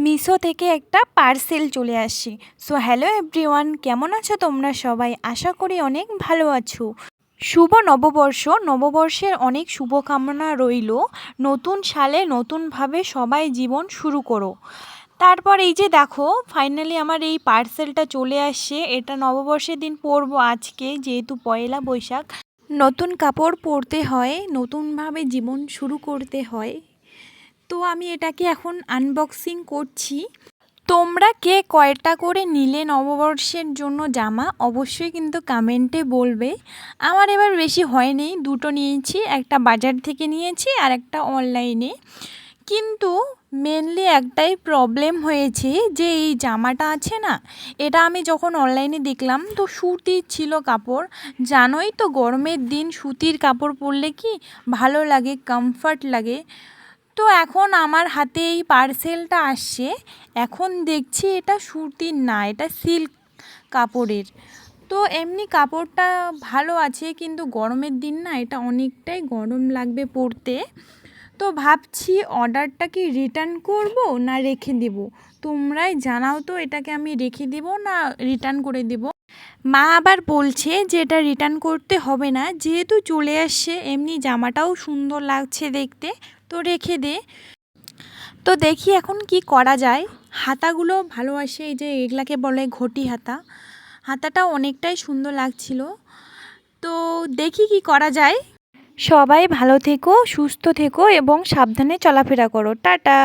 মিশো থেকে একটা পার্সেল চলে আসে। সো হ্যালো এভরিওয়ান, কেমন আছো তোমরা সবাই? আশা করি অনেক ভালো আছো। শুভ নববর্ষ, নববর্ষের অনেক শুভকামনা রইল। নতুন সালে নতুনভাবে সবাই জীবন শুরু করো। তারপর এই যে দেখো, ফাইনালি আমার এই পার্সেলটা চলে আসছে। এটা নববর্ষের দিন পরবো আজকে, যেহেতু পয়লা বৈশাখ। নতুন কাপড় পরতে হয়, নতুনভাবে জীবন শুরু করতে হয়। তো আমি এটাকে এখন আনবক্সিং করছি। তোমরা কে কয়টা করে নিলে নববর্ষের জন্য জামা অবশ্যই কিন্তু কমেন্টে বলবে। আমার এবার বেশি হয়নি, দুটো নিয়েছি, একটা বাজার থেকে নিয়েছি আর একটা অনলাইনে। কিন্তু মেনলি একটাই প্রবলেম হয়েছে যে এই জামাটা আছে না, এটা আমি যখন অনলাইনে দেখলাম তো সুতির ছিল কাপড়। জানোই তো গরমের দিন সুতির কাপড় পরলে কি ভালো লাগে, কমফর্ট লাগে। তো এখন আমার হাতে এই পার্সেলটা আসছে, এখন দেখছি এটা সুতির না, এটা সিল্ক কাপড়ের। তো এমনি কাপড়টা ভালো আছে, কিন্তু গরমের দিন না এটা অনেকটাই গরম লাগবে পরতে। তো ভাবছি অর্ডারটা কি রিটার্ন করব না রেখে দেব। তোমরাই জানাও তো, এটাকে আমি রেখে দেব না রিটার্ন করে দেব। মা আবার বলছে যে এটা রিটার্ন করতে হবে না, যেহেতু চলে আসছে, এমনি জামাটাও সুন্দর লাগছে দেখতে, তো রেখে দে। তো দেখি এখন কি করা যায়। হাতাগুলো ভালো আসে, এই যে এগুলাকে বলে ঘটি হাতা। হাতাটাও অনেকটাই সুন্দর লাগছিল। তো দেখি কি করা যায়। সবাই ভালো থেকো, সুস্থ থেকো এবং সাবধানে চলাফেরা করো। টাটা।